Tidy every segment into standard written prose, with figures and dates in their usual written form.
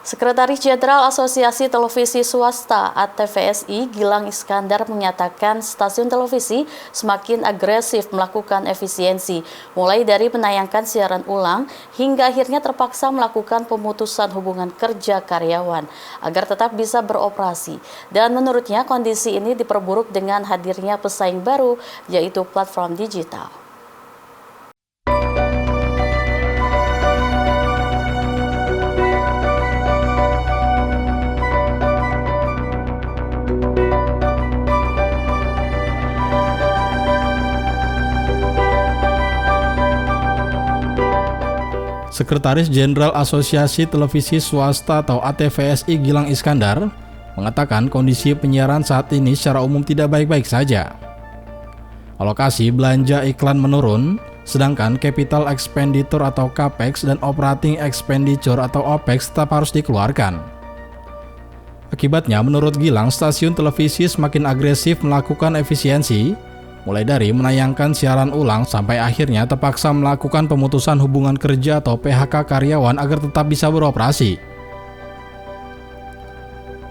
Sekretaris Jenderal Asosiasi Televisi Swasta (ATVSI) Gilang Iskandar menyatakan stasiun televisi semakin agresif melakukan efisiensi, mulai dari menayangkan siaran ulang hingga akhirnya terpaksa melakukan pemutusan hubungan kerja karyawan agar tetap bisa beroperasi. Dan menurutnya kondisi ini diperburuk dengan hadirnya pesaing baru, yaitu platform digital. Sekretaris Jenderal Asosiasi Televisi Swasta atau ATVSI Gilang Iskandar mengatakan kondisi penyiaran saat ini secara umum tidak baik-baik saja. Alokasi belanja iklan menurun, sedangkan capital expenditure atau CAPEX dan operating expenditure atau OPEX tetap harus dikeluarkan. Akibatnya, menurut Gilang, stasiun televisi semakin agresif melakukan efisiensi, mulai dari menayangkan siaran ulang sampai akhirnya terpaksa melakukan pemutusan hubungan kerja atau PHK karyawan agar tetap bisa beroperasi.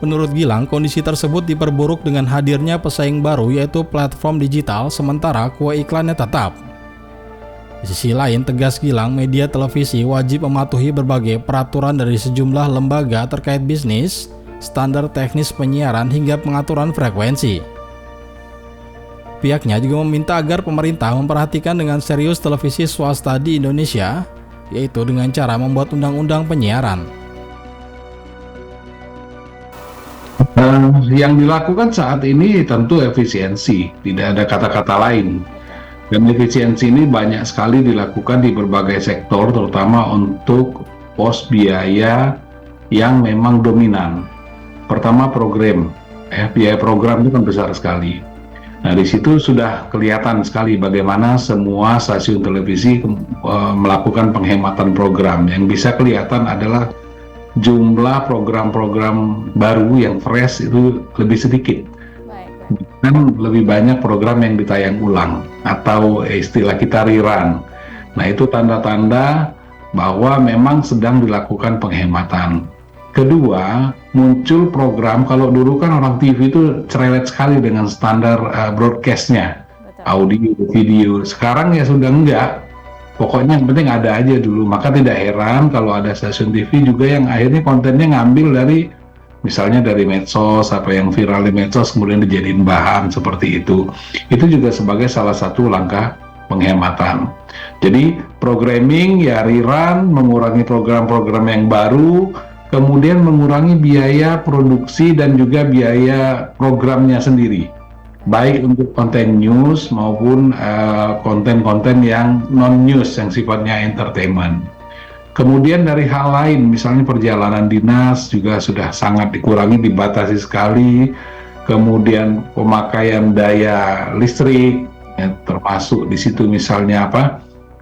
Menurut Gilang, kondisi tersebut diperburuk dengan hadirnya pesaing baru yaitu platform digital, sementara kue iklannya tetap. Di sisi lain, tegas Gilang, media televisi wajib mematuhi berbagai peraturan dari sejumlah lembaga terkait bisnis, standar teknis penyiaran hingga pengaturan frekuensi. Pihaknya juga meminta agar pemerintah memperhatikan dengan serius televisi swasta di Indonesia, yaitu dengan cara membuat undang-undang penyiaran. Yang dilakukan saat ini tentu efisiensi, tidak ada kata-kata lain. Dan efisiensi ini banyak sekali dilakukan di berbagai sektor, terutama untuk pos biaya yang memang dominan. Pertama program, biaya program itu kan besar sekali. Nah, di situ sudah kelihatan sekali bagaimana semua stasiun televisi melakukan penghematan program. Yang bisa kelihatan adalah jumlah program-program baru yang fresh itu lebih sedikit. Dan lebih banyak program yang ditayang ulang atau istilah kita rerun. Nah, itu tanda-tanda bahwa memang sedang dilakukan penghematan. Kedua, muncul program, kalau dulu kan orang TV itu cerewet sekali dengan standar broadcast-nya, audio, video. Sekarang ya sudah enggak, pokoknya yang penting ada aja dulu. Maka tidak heran kalau ada stasiun TV juga yang akhirnya kontennya ngambil dari, misalnya dari medsos, apa yang viral di medsos, kemudian dijadiin bahan seperti itu. Itu juga sebagai salah satu langkah penghematan. Jadi programming ya rerun, mengurangi program-program yang baru, kemudian mengurangi biaya produksi dan juga biaya programnya sendiri, baik untuk konten news maupun konten-konten yang non-news yang sifatnya entertainment. Kemudian dari hal lain, misalnya perjalanan dinas juga sudah sangat dikurangi, dibatasi sekali. Kemudian pemakaian daya listrik, ya, termasuk di situ misalnya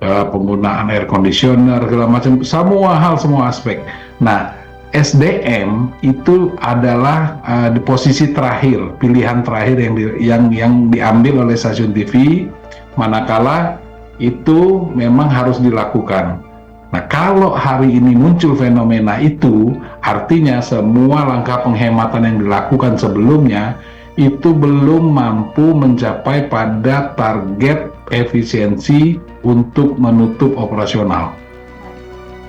penggunaan air conditioner, segala macam, semua aspek. Nah, SDM itu adalah di posisi terakhir, pilihan terakhir yang diambil oleh stasiun TV, manakala itu memang harus dilakukan. Nah, kalau hari ini muncul fenomena itu, artinya semua langkah penghematan yang dilakukan sebelumnya itu belum mampu mencapai pada target efisiensi untuk menutup operasional.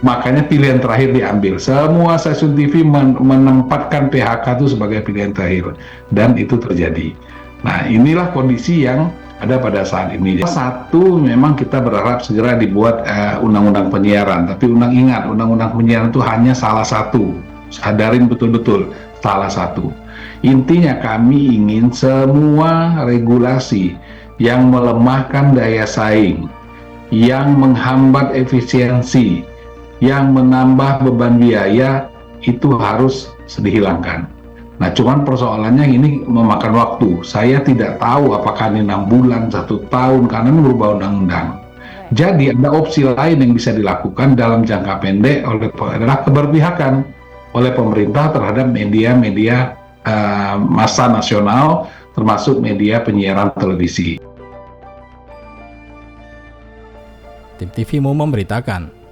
Makanya pilihan terakhir diambil. Semua stasiun TV menempatkan PHK itu sebagai pilihan terakhir. Dan itu terjadi. Nah, inilah kondisi yang ada pada saat ini. Satu, memang kita berharap segera dibuat undang-undang penyiaran. Tapi undang-undang penyiaran itu hanya salah satu. Sadarin betul-betul, salah satu. Intinya kami ingin semua regulasi yang melemahkan daya saing, yang menghambat efisiensi, yang menambah beban biaya itu harus dihilangkan. Nah, cuman persoalannya ini memakan waktu. Saya tidak tahu apakah ini 6 bulan, 1 tahun, karena ini berubah undang-undang. Jadi ada opsi lain yang bisa dilakukan dalam jangka pendek adalah keberpihakan oleh pemerintah terhadap media-media massa nasional, termasuk media penyiaran televisi. Tim TVMO memberitakan.